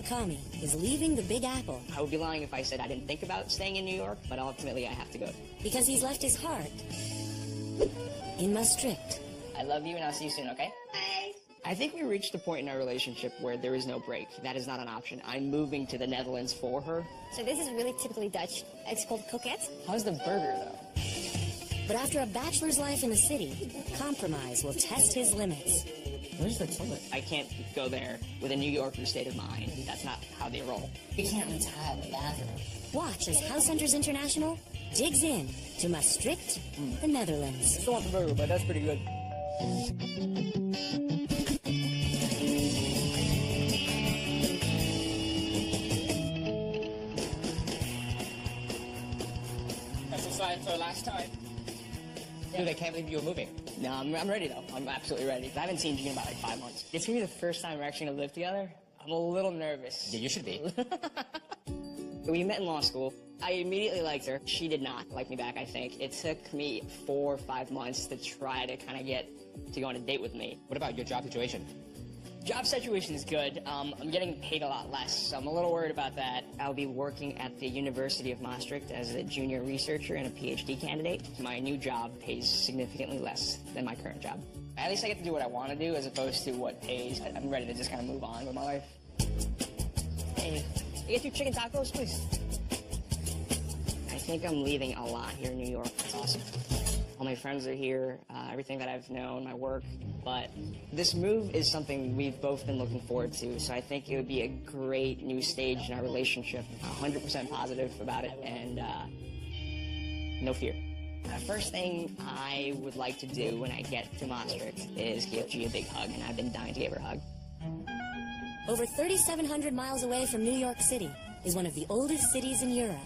Kami is leaving the Big Apple. I would be lying if I said I didn't think about staying in New York, but ultimately I have to go. Because he's left his heart in Maastricht. I love you, and I'll see you soon, okay? Bye. I think we reached a point in our relationship where there is no break. That is not an option. I'm moving to the Netherlands for her. So this is really typically Dutch. It's called coquette. How's the burger, though? But after a bachelor's life in the city, compromise will test his limits. Where's the toilet? I can't go there with a New Yorker state of mind. That's not how they roll. You can't retire the bathroom. Watch as H International digs in to Maastricht, the Netherlands. Still want the burger, but that's pretty good. That's exciting for the last time. Dude, I can't believe you were moving. No, I'm ready, though. I'm absolutely ready. I haven't seen Jean in about like 5 months. It's going to be the first time we're actually going to live together. I'm a little nervous. Yeah, you should be. We met in law school. I immediately liked her. She did not like me back, I think. It took me 4 or 5 months to try to kind of get to go on a date with me. What about your job situation? Job situation is good. I'm getting paid a lot less, so I'm a little worried about that. I'll be working at the University of Maastricht as a junior researcher and a PhD candidate. My new job pays significantly less than my current job. At least I get to do what I want to do as opposed to what pays. I'm ready to just kind of move on with my life. Hey, you get 2 chicken tacos, please? I think I'm leaving a lot here in New York. It's awesome. All my friends are here, everything that I've known, my work. But this move is something we've both been looking forward to, so I think it would be a great new stage in our relationship. 100% positive about it, and no fear. The first thing I would like to do when I get to Maastricht is give G a big hug, and I've been dying to give her a hug. Over 3,700 miles away from New York City is one of the oldest cities in Europe.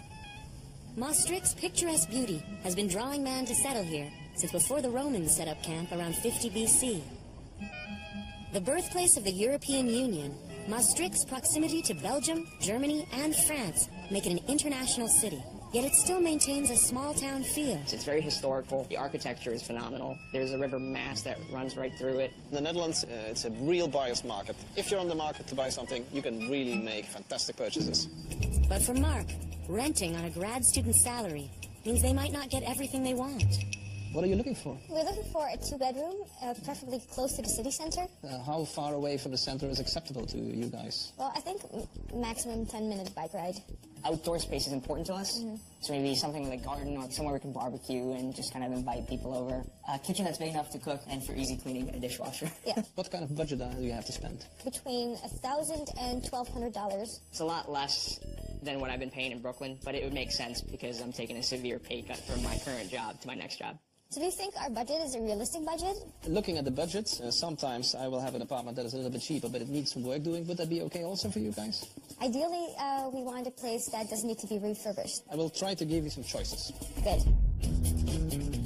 Maastricht's picturesque beauty has been drawing man to settle here since before the Romans set up camp around 50 BC. The birthplace of the European Union, Maastricht's proximity to Belgium, Germany, and France make it an international city. Yet it still maintains a small-town feel. It's very historical. The architecture is phenomenal. There's a river Maas that runs right through it. In the Netherlands, it's a real buyer's market. If you're on the market to buy something, you can really make fantastic purchases. But for Mark, renting on a grad student's salary means they might not get everything they want. What are you looking for? We're looking for a 2-bedroom, preferably close to the city center. How far away from the center is acceptable to you guys? Well, I think maximum 10-minute bike ride. Outdoor space is important to us. So maybe something like a garden or somewhere we can barbecue and just kind of invite people over. A kitchen that's big enough to cook and for easy cleaning, a dishwasher. Yeah. What kind of budget do you have to spend? Between $1,000 and $1,200. It's a lot less than what I've been paying in Brooklyn, but it would make sense because I'm taking a severe pay cut from my current job to my next job. So do you think our budget is a realistic budget? Looking at the budget, sometimes I will have an apartment that is a little bit cheaper, but it needs some work doing. Would that be okay also for you guys? Ideally, we want a place that doesn't need to be refurbished. I will try to give you some choices. Good.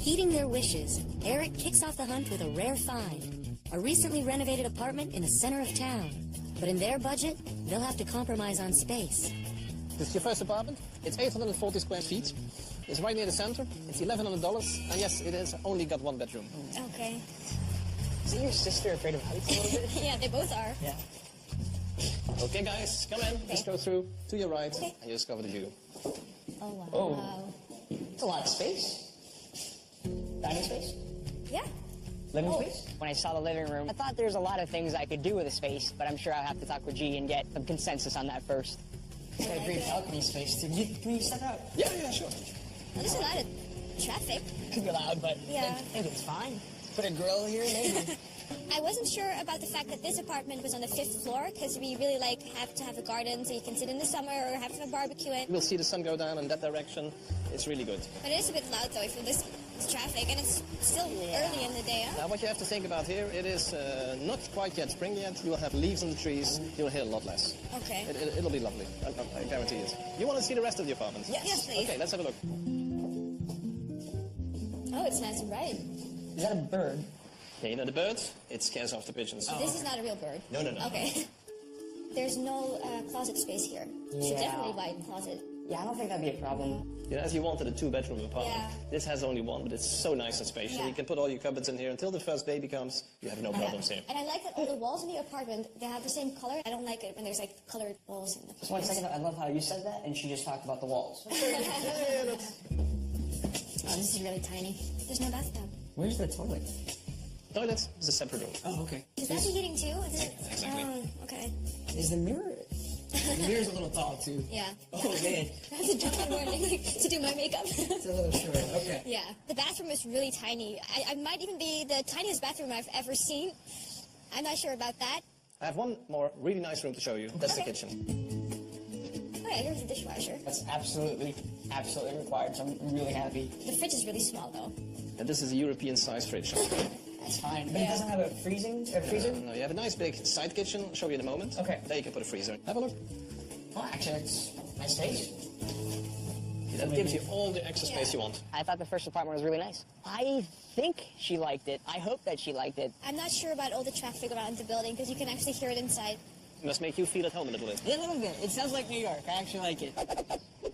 Heeding their wishes, Eric kicks off the hunt with a rare find, a recently renovated apartment in the center of town. But in their budget, they'll have to compromise on space. This is your first apartment. It's 840 square feet. It's right near the center. It's $1,100, and yes, it has only got 1 bedroom. Okay. Isn't your sister afraid of heights a little bit? Yeah, they both are. Yeah. Okay, guys, come in. Just go through to your right, Okay. and you discover the view. Oh, wow. Oh. It's a lot of space. Dining space? Yeah. Living space? When I saw the living room, I thought there's a lot of things I could do with a space, but I'm sure I'll have to talk with G and get some consensus on that first. It's got a great balcony space, too. Can you step out? Yeah, sure. Well, there's a lot of traffic. Could be loud, but Yeah. I think it's fine. Put a grill here, maybe. I wasn't sure about the fact that this apartment was on the 5th floor, because we really have to have a garden so you can sit in the summer or have a barbecue in. We'll see the sun go down in that direction. It's really good. But it is a bit loud though for this traffic, and it's still early in the day, huh? Now, what you have to think about here, it is not quite yet spring yet. You'll have leaves on the trees. You'll hear a lot less. Okay. It'll be lovely. I guarantee it. You want to see the rest of the apartment? Yes, please. Okay, let's have a look. Oh, it's nice and bright. Is that a bird? Okay, you know the birds? It scares off the pigeons. This is not a real bird. No. Okay. There's no closet space here. Should definitely buy a closet. Yeah, I don't think that'd be a problem. You know, as you wanted a 2-bedroom apartment, Yeah. this has only one, but it's so nice and spacious. Yeah. You can put all your cupboards in here until the first baby comes. You have no problems here. And I like that all the walls in the apartment, they have the same color. I don't like it when there's like colored walls in the Just 1 second, I love how you said that, and she just talked about the walls. Oh, this is really tiny. There's no bathtub. Where's the toilet? Toilet is a separate room. Oh, okay. Is that the heating too? Is it? Exactly. Oh, okay. Is the mirror? The mirror's a little tall, too. Yeah. Oh, man. I have to jump in the morning to do my makeup. It's a little short. Okay. Yeah. The bathroom is really tiny. I might even be the tiniest bathroom I've ever seen. I'm not sure about that. I have one more really nice room to show you. That's the Okay. kitchen. Okay, here's the dishwasher. That's absolutely required, so I'm really happy. The fridge is really small though. And this is a European-sized fridge. That's fine. But it doesn't have a freezer? No, you have a nice big side kitchen. I'll show you in a moment. Okay. There you can put a freezer. Have a look. Oh, actually, it's nice space. That gives you all the extra space you want. I thought the first apartment was really nice. I think she liked it. I hope that she liked it. I'm not sure about all the traffic around the building because you can actually hear it inside. It must make you feel at home a little bit. A little bit. It sounds like New York. I actually like it.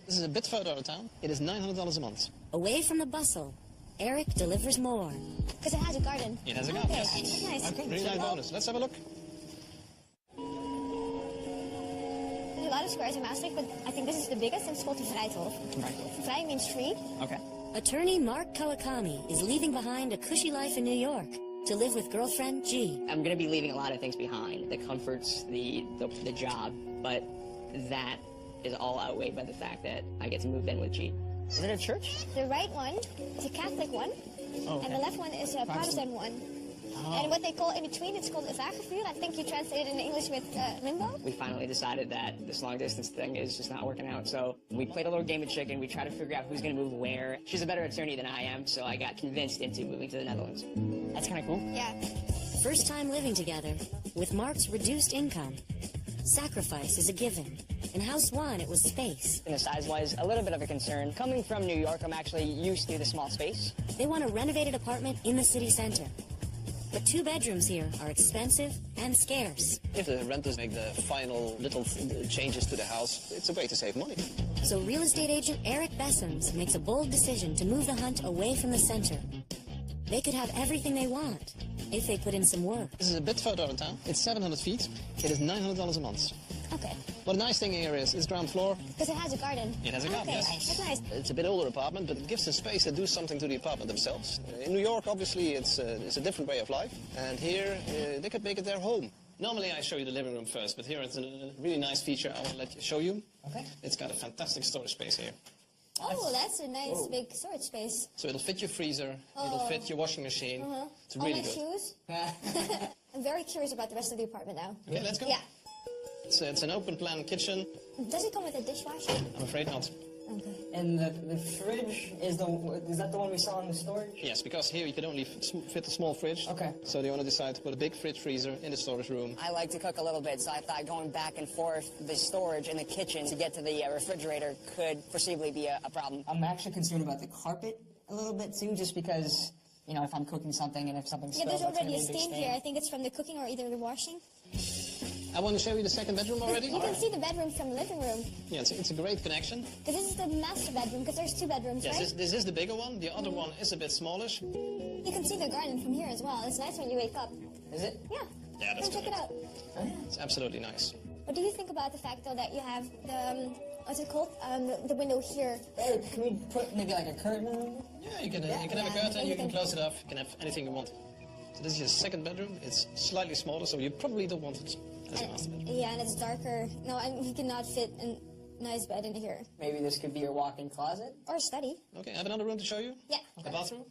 This is a bit further out of town. It is $900 a month. Away from the bustle, Eric delivers more. Because it has a garden. It has a garden, Okay, yes. that's nice. Okay. Really nice bonus. Let's have a look. There's a lot of squares in Maastricht, but I think this is the biggest and it's called the Vrijthof. Vrij means free. Okay. Attorney Mark Kawakami is leaving behind a cushy life in New York to live with girlfriend G. I'm going to be leaving a lot of things behind. The comforts, the job, but that is all outweighed by the fact that I get to move in with G. Is it a church? The right one is a Catholic one, Oh, okay. and the left one is a Protestant one. And what they call in between, it's called a vagevuur. I think you translated it in English with limbo. We finally decided that this long-distance thing is just not working out, so we played a little game of chicken. We tried to figure out who's going to move where. She's a better attorney than I am, so I got convinced into moving to the Netherlands. That's kind of cool. Yeah. First time living together, with Mark's reduced income. Sacrifice is a given. In House 1, it was space. And the size-wise, a little bit of a concern. Coming from New York, I'm actually used to the small space. They want a renovated apartment in the city center. But 2 bedrooms here are expensive and scarce. If the renters make the final little changes to the house, it's a way to save money. So real estate agent Eric Bessems makes a bold decision to move the hunt away from the center. They could have everything they want if they put in some work. This is a bit further out of town. It's 700 feet. It is $900 a month. Okay. But the nice thing here is it's ground floor. Because it has a garden. It has a garden, Okay, yes. that's nice. It's a bit older apartment, but it gives them space to do something to the apartment themselves. In New York, obviously, it's a different way of life. And here, they could make it their home. Normally, I show you the living room first, but here it's a really nice feature I want to let you show you. Okay. It's got a fantastic storage space here. Oh, that's a nice big storage space. So it'll fit your freezer, it'll fit your washing machine. It's All really my good. shoes. I'm very curious about the rest of the apartment now. Okay, let's go. Yeah. It's an open plan kitchen. Does it come with a dishwasher? I'm afraid not. Okay. And the fridge is that the one we saw in the storage? Yes, because here you can only fit a small fridge. Okay. So the owner decided to put a big fridge freezer in the storage room. I like to cook a little bit, so I thought going back and forth the storage in the kitchen to get to the refrigerator could foreseeably be a problem. I'm actually concerned about the carpet a little bit too, just because, you know, if I'm cooking something and if something Yeah, spills, there's it's gonna already a be big stain here. I think it's from the cooking or either the washing. I want to show you the second bedroom already. You can see the bedroom from the living room. Yeah, it's a great connection. Because this is the master bedroom, because there's 2 bedrooms, Yes, right? this is the bigger one. The other one is a bit smallish. You can see the garden from here as well. It's nice when you wake up. Is it? Yeah. Yeah, that's Come check it correct. out. It's absolutely nice. What do you think about the fact, though, that you have the, what's it called? The window here. Hey, can we put maybe like a curtain? Yeah, you can have a curtain, you can close it off, you can have anything you want. So this is your second bedroom. It's slightly smaller, so you probably don't want it as a master bedroom. Yeah, and it's darker. No, and you cannot fit a nice bed in here. Maybe this could be your walk-in closet? Or a study. Okay, I have another room to show you. Yeah. A bathroom.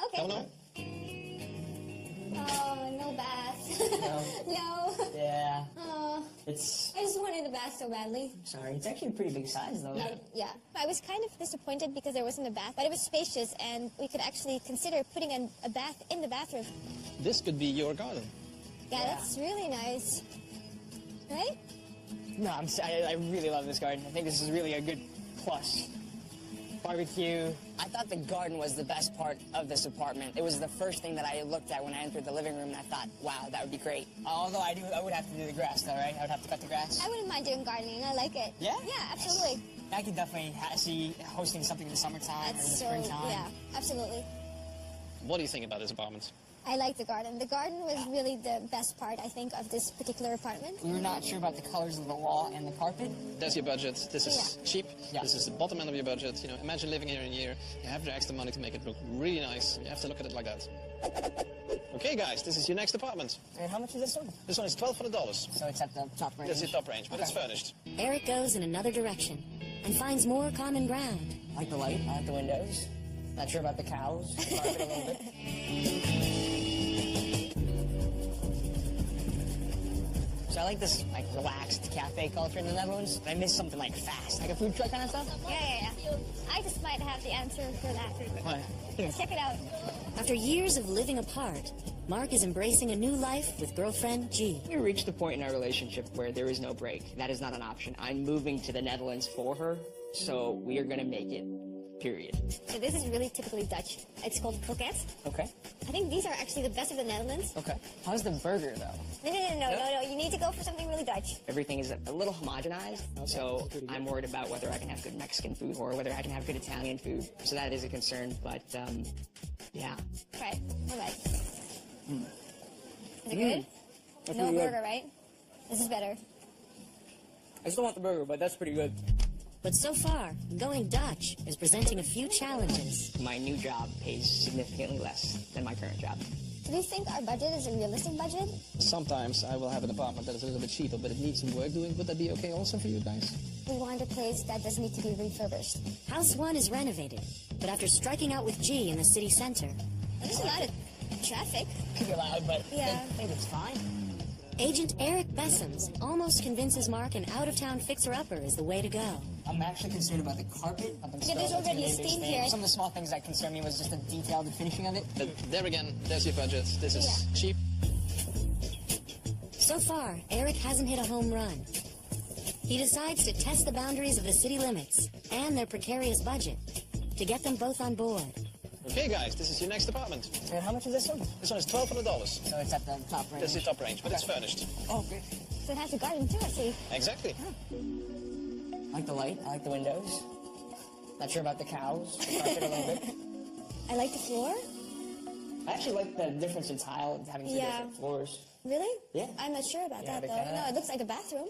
Okay. Come on. Oh, no bath. No. Yeah. Oh, It's... I just wanted a bath so badly. Sorry, it's actually a pretty big size, though. Yeah. I was kind of disappointed because there wasn't a bath, but it was spacious, and we could actually consider putting a bath in the bathroom. This could be your garden. Yeah, that's really nice. Right? No, I really love this garden. I think this is really a good plus. Barbecue. I thought the garden was the best part of this apartment. It was the first thing that I looked at when I entered the living room, and I thought, wow, that would be great. Although I would have to do the grass, though, right? I would have to cut the grass. I wouldn't mind doing gardening. I like it. Yeah? Yeah, absolutely. I could definitely see hosting something in the summertime or in the springtime. Yeah, absolutely. What do you think about this apartment? I like the garden. The garden was really the best part, I think, of this particular apartment. We were not sure about the colors of the wall and the carpet. There's your budget. This is cheap. Yeah. This is the bottom end of your budget. You know, imagine living here in a year. You have your extra money to make it look really nice. You have to look at it like that. Okay, guys, this is your next apartment. And how much is this one? This one is $1,200. So it's at the top range. That's the top range, but it's furnished. Eric goes in another direction and finds more common ground. I like the light. I like the windows. Not sure about the cows. Carpet a little bit. So I like this relaxed cafe culture in the Netherlands. I miss something fast, like a food truck kind of stuff. Yeah. I just might have the answer for that. What? Here. Check it out. After years of living apart, Mark is embracing a new life with girlfriend G. We reached the point in our relationship where there is no break. That is not an option. I'm moving to the Netherlands for her, so we are going to make it, period. So this is really typically Dutch. It's called croquettes. Okay. I think these are actually the best of the Netherlands. Okay. How's the burger, though? No. You need to go for something really Dutch. Everything is a little homogenized, so I'm worried about whether I can have good Mexican food or whether I can have good Italian food. So that is a concern, but, yeah. Right. All right. Is it good? That's No pretty good. burger, right? This is better. I still want the burger, but that's pretty good. But so far, going Dutch is presenting a few challenges. My new job pays significantly less than my current job. Do you think our budget is a realistic budget? Sometimes I will have an apartment that is a little bit cheaper, but it needs some work doing. Would that be okay also for you guys? We want a place that doesn't need to be refurbished. House 1 is renovated, but after striking out with G in the city center, There's a lot of traffic. Could be loud, but Yeah. I think it's fine. Agent Eric Bessems almost convinces Mark an out-of-town fixer-upper is the way to go. I'm actually concerned about the carpet. Yeah, there's already a stain here. Some of the small things that concern me was just the detail, the finishing of it. But there again, there's your budget. This is Yeah. cheap. So far, Eric hasn't hit a home run. He decides to test the boundaries of the city limits and their precarious budget to get them both on board. Okay, guys, this is your next apartment. And how much is this one? This one is $1,200. So it's at the top range. That's the top range, but it's furnished. Oh, good. So it has a garden too, I see. Exactly. I like the light. I like the windows. Not sure about the cows. Carpet a little bit. I like the floor. I actually like the difference in tile, having two Yeah. different floors. Really? Yeah. I'm not sure about Yeah, that big though. fan of No, that. it looks like a bathroom.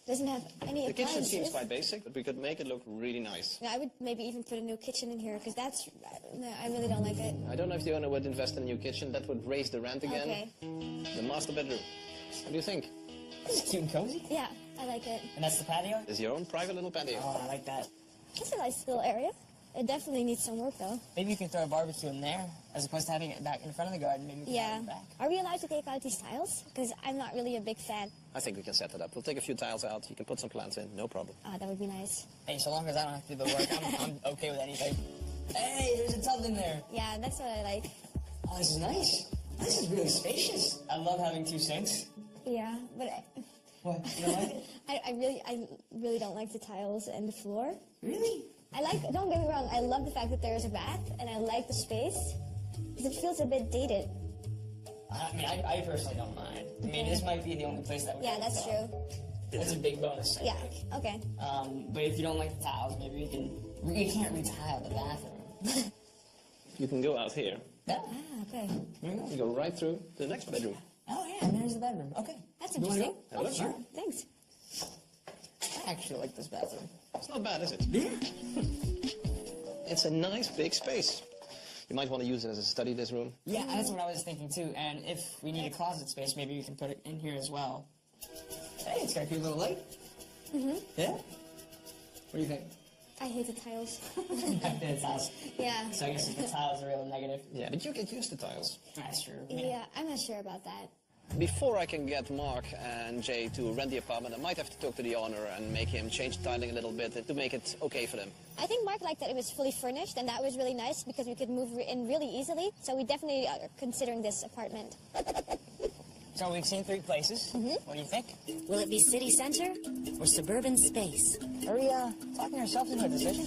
Doesn't have any The kitchen appliances. seems quite basic, but we could make it look really nice. Yeah, I would maybe even put a new kitchen in here because that's. No, I really don't like it. I don't know if the owner would invest in a new kitchen. That would raise the rent again. Okay. The master bedroom. What do you think? This is cute and cozy. Yeah, I like it. And that's the patio? It's your own private little patio. Oh, I like that. It's a nice little area. It definitely needs some work though. Maybe you can throw a barbecue in there, as opposed to having it back in front of the garden. Maybe we can have Yeah. it back. Are we allowed to take out these tiles? Because I'm not really a big fan. I think we can set that up. We'll take a few tiles out. You can put some plants in. No problem. Ah, that would be nice. Hey, so long as I don't have to do the work, I'm okay with anything. Hey, there's a tub in there. Yeah, that's what I like. Oh, this is nice. This is really spacious. I love having two sinks. Yeah, but What? You don't like it? I really don't like the tiles and the floor. Really? I like. Don't get me wrong. I love the fact that there is a bath, and I like the space because it feels a bit dated. I mean, I personally don't mind. I mean, this might be the only place that we Yeah, can that's install. true. That's a big bonus. I Yeah. think. Okay. But if you don't like the tiles, maybe we can. You can't retile the bathroom. You can go out here. Yeah. Ah, okay. You go right through to the next bedroom. Oh yeah, and there's the bedroom. Okay. That's You wanna interesting. go? Have a look. Sure. Thanks. I actually like this bathroom. It's not bad, is it? It's a nice big space. You might want to use it as a study, this room. Yeah, that's what I was thinking too. And if we need a closet space, maybe we can put it in here as well. Hey, it's got a cute little light. Yeah. What do you think? I hate the tiles. It's us. Yeah. So I guess the tiles are real negative. Yeah, but you get used to tiles. That's true. Yeah, I'm not sure about that. Before I can get Mark and Jay to rent the apartment, I might have to talk to the owner and make him change the tiling a little bit to make it okay for them. I think Mark liked that it was fully furnished, and that was really nice because we could move in really easily. So we definitely are considering this apartment. So we've seen 3 places. What do you think? Will it be city center or suburban space? Are we talking ourselves into a decision?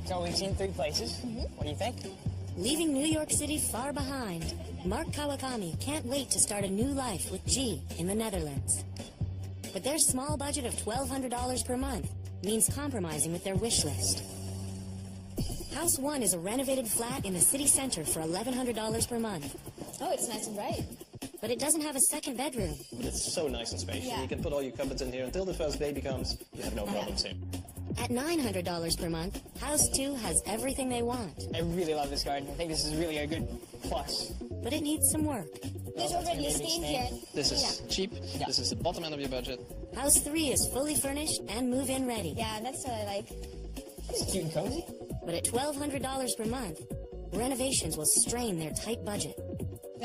So we've seen 3 places. What do you think? Leaving New York City far behind, Mark Kawakami can't wait to start a new life with G in the Netherlands. But their small budget of $1,200 per month means compromising with their wish list. House 1 is a renovated flat in the city center for $1,100 per month. Oh, it's nice and bright. But it doesn't have a second bedroom. But it's so nice and spacious. Yeah. You can put all your cupboards in here until the first baby comes. You have no problems here. At $900 per month, House 2 has everything they want. I really love this garden. I think this is really a good plus. But it needs some work. There's already a steam here. This is cheap. Yeah. This is the bottom end of your budget. House 3 is fully furnished and move-in ready. Yeah, that's what I like. This is cute and cozy. But at $1,200 per month, renovations will strain their tight budget.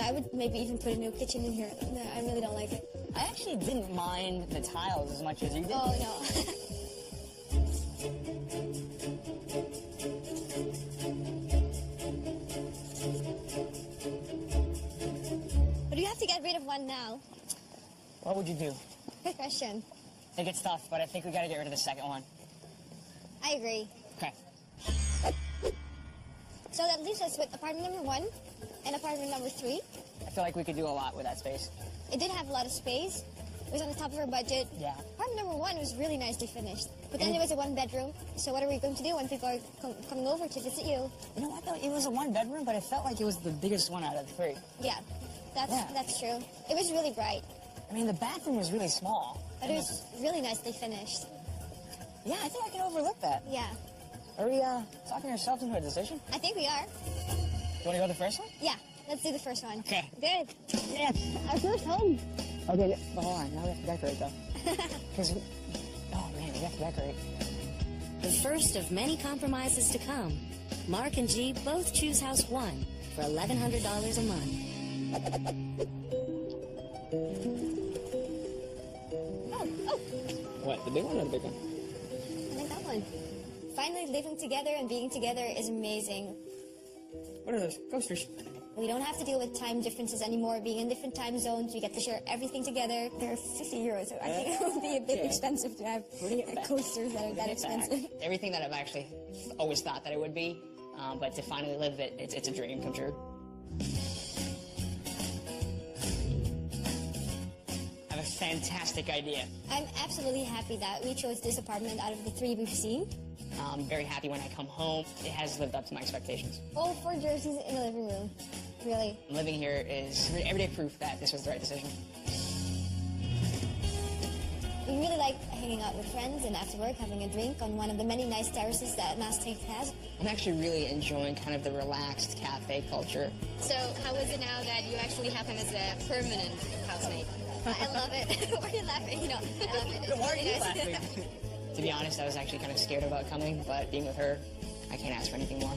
I would maybe even put a new kitchen in here. No, I really don't like it. I actually didn't mind the tiles as much as you did. Oh, no. But you have to get rid of one now. What would you do? Good question. I think it's tough, but I think we gotta get rid of the second one. I agree. Okay. So that leaves us with apartment number 1 and apartment number 3. I feel like we could do a lot with that space. It did have a lot of space. It was on the top of our budget. Yeah. Apartment number 1 was really nicely finished. But then there was a 1-bedroom. So what are we going to do when people are coming over to visit you? You know what, though? It was a 1-bedroom, but it felt like it was the biggest one out of the 3. Yeah, that's true. It was really bright. I mean, the bathroom was really small. But it was really nicely finished. Yeah, I think I can overlook that. Yeah. Are we, talking ourselves into a decision? I think we are. You wanna go the first one? Yeah, let's do the first one. Okay. Good. Yeah. Our first home. Okay, but hold on. Now we have to decorate, though. Because, oh, man, we have to decorate. The first of many compromises to come, Mark and G both choose House 1 for $1,100 a month. Oh, What, the big one or the big one? I like that one. Finally living together and being together is amazing. What are those? Coasters. We don't have to deal with time differences anymore. Being in different time zones, we get to share everything together. They're 50 euros, so I think it would be a bit expensive to have coasters that are that expensive. Everything that I've actually always thought that it would be, but to finally live it, it's a dream come true. I have a fantastic idea. I'm absolutely happy that we chose this apartment out of the 3 we've seen. I'm very happy when I come home. It has lived up to my expectations. All 4 jerseys in the living room. Really. Living here is everyday proof that this was the right decision. We really like hanging out with friends and after work having a drink on one of the many nice terraces that Maastricht has. I'm actually really enjoying kind of the relaxed cafe culture. So how is it now that you actually have him as a permanent housemate? I love it. Why are you laughing? You know, I love it. It's Why are really you nice. laughing? To be honest, I was actually kind of scared about coming, but being with her, I can't ask for anything more.